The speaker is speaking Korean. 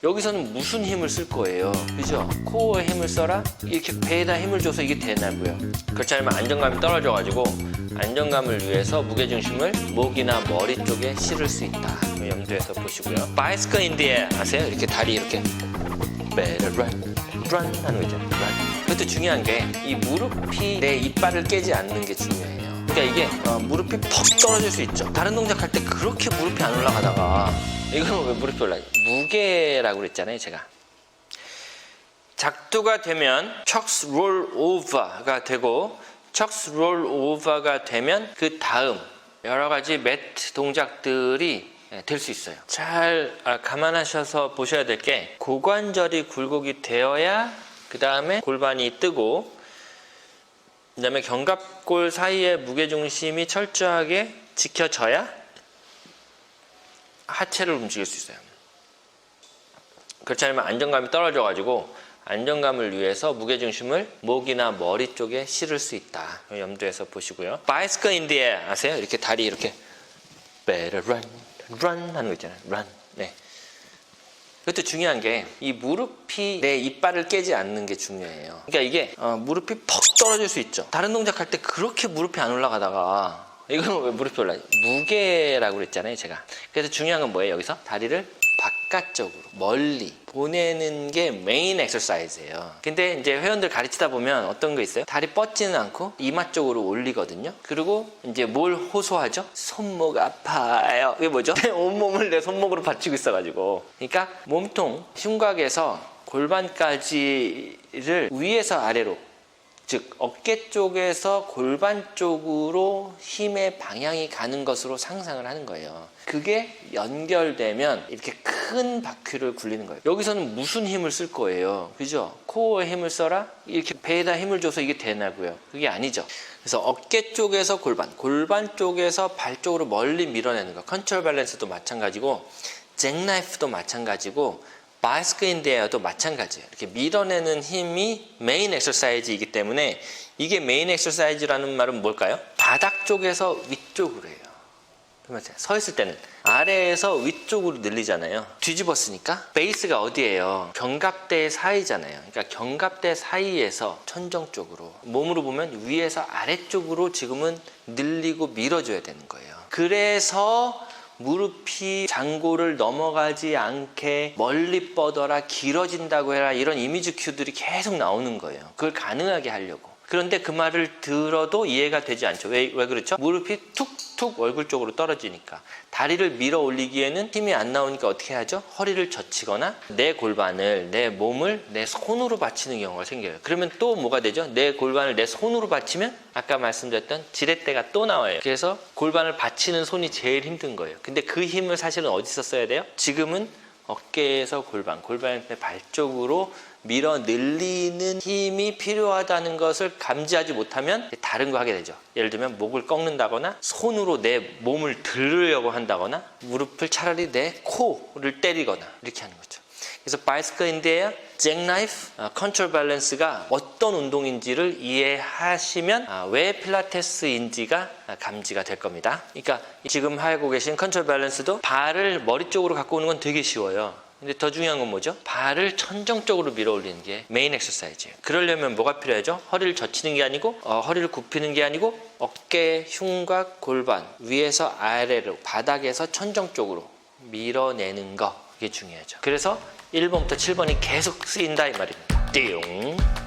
여기서는 무슨 힘을 쓸 거예요? 그죠? 코어에 힘을 써라? 이렇게 배에다 힘을 줘서 이게 되냐고요. 그렇지 않으면 안정감이 떨어져가지고 안정감을 위해서 무게중심을 목이나 머리 쪽에 실을 수 있다. 염두에서 보시고요. Bicycle in the air 아세요? 이렇게 다리 이렇게 Better run, run 하는 거 있잖아요. run. 그것도 중요한 게 이 무릎이 내 이빨을 깨지 않는 게 중요해요. 그러니까 이게 무릎이 퍽 떨어질 수 있죠. 다른 동작 할 때 그렇게 무릎이 안 올라가다가 이거는 왜 무릎이 올라가요? 무게라고 그랬잖아요, 제가. 작두가 되면 척스 롤 오버가 되고 척스 롤 오버가 되면 그 다음 여러 가지 매트 동작들이 될 수 있어요. 잘 감안하셔서 보셔야 될 게 고관절이 굴곡이 되어야 그 다음에 골반이 뜨고 그 다음에 견갑골 사이에 무게중심이 철저하게 지켜져야 하체를 움직일 수 있어요. 그렇지 않으면 안정감이 떨어져가지고 안정감을 위해서 무게중심을 목이나 머리 쪽에 실을 수 있다. 염두에서 보시고요. Bicycle in the air 아세요? 이렇게 다리 이렇게 Better run, run 하는 거 있잖아요. run. 네. 그것도 중요한 게 이 무릎이 내 이빨을 깨지 않는 게 중요해요. 그러니까 이게 무릎이 퍽 떨어질 수 있죠. 다른 동작 할 때 그렇게 무릎이 안 올라가다가 이거는 왜 무릎이 올라가요? 무게라고 그랬잖아요, 제가. 그래서 중요한 건 뭐예요? 여기서 다리를 바깥쪽으로 멀리 보내는 게 메인 엑서사이즈예요. 근데 이제 회원들 가르치다 보면 어떤 거 있어요? 다리 뻗지는 않고 이마 쪽으로 올리거든요. 그리고 이제 뭘 호소하죠? 손목 아파요. 이게 뭐죠? 온몸을 내 손목으로 받치고 있어가지고. 그러니까 몸통, 흉곽에서 골반까지를 위에서 아래로, 즉 어깨 쪽에서 골반 쪽으로 힘의 방향이 가는 것으로 상상을 하는 거예요. 그게 연결되면 이렇게 큰 바퀴를 굴리는 거예요. 여기서는 무슨 힘을 쓸 거예요? 그죠? 코어에 힘을 써라? 이렇게 배에다 힘을 줘서 이게 되냐고요. 그게 아니죠. 그래서 어깨 쪽에서 골반 쪽에서 발 쪽으로 멀리 밀어내는 거. 컨트롤 밸런스도 마찬가지고 잭나이프도 마찬가지고 바이스클 인 더 에어도 마찬가지예요. 이렇게 밀어내는 힘이 메인 엑서사이즈이기 때문에 이게 메인 엑서사이즈라는 말은 뭘까요? 바닥 쪽에서 위쪽으로 해요. 서 있을 때는 아래에서 위쪽으로 늘리잖아요. 뒤집었으니까 베이스가 어디예요? 견갑대 사이잖아요. 그러니까 견갑대 사이에서 천정 쪽으로 몸으로 보면 위에서 아래쪽으로 지금은 늘리고 밀어줘야 되는 거예요. 그래서 무릎이 장고를 넘어가지 않게 멀리 뻗어라, 길어진다고 해라, 이런 이미지 큐들이 계속 나오는 거예요. 그걸 가능하게 하려고. 그런데 그 말을 들어도 이해가 되지 않죠. 왜 그렇죠? 무릎이 툭툭 얼굴 쪽으로 떨어지니까. 다리를 밀어 올리기에는 힘이 안 나오니까 어떻게 하죠? 허리를 젖히거나 내 골반을, 내 몸을 내 손으로 받치는 경우가 생겨요. 그러면 또 뭐가 되죠? 내 골반을 내 손으로 받치면 아까 말씀드렸던 지렛대가 또 나와요. 그래서 골반을 받치는 손이 제일 힘든 거예요. 근데 그 힘을 사실은 어디서 써야 돼요? 지금은 어깨에서 골반의 발 쪽으로 밀어 늘리는 힘이 필요하다는 것을 감지하지 못하면 다른 거 하게 되죠. 예를 들면 목을 꺾는다거나 손으로 내 몸을 들으려고 한다거나 무릎을 차라리 내 코를 때리거나 이렇게 하는 거죠. 그래서 바이스클 인 더 에어, 잭나이프, 컨트롤 밸런스가 어떤 운동인지를 이해하시면 왜 필라테스인지가 감지가 될 겁니다. 그러니까 지금 하고 계신 컨트롤 밸런스도 발을 머리 쪽으로 갖고 오는 건 되게 쉬워요. 근데 더 중요한 건 뭐죠? 발을 천정 쪽으로 밀어 올리는 게 메인 엑서사이즈예요. 그러려면 뭐가 필요하죠? 허리를 젖히는 게 아니고 허리를 굽히는 게 아니고 어깨, 흉곽, 골반 위에서 아래로 바닥에서 천정 쪽으로 밀어내는 거, 이게 중요하죠. 그래서 1번부터 7번이 계속 쓰인다 이 말입니다. 띠용.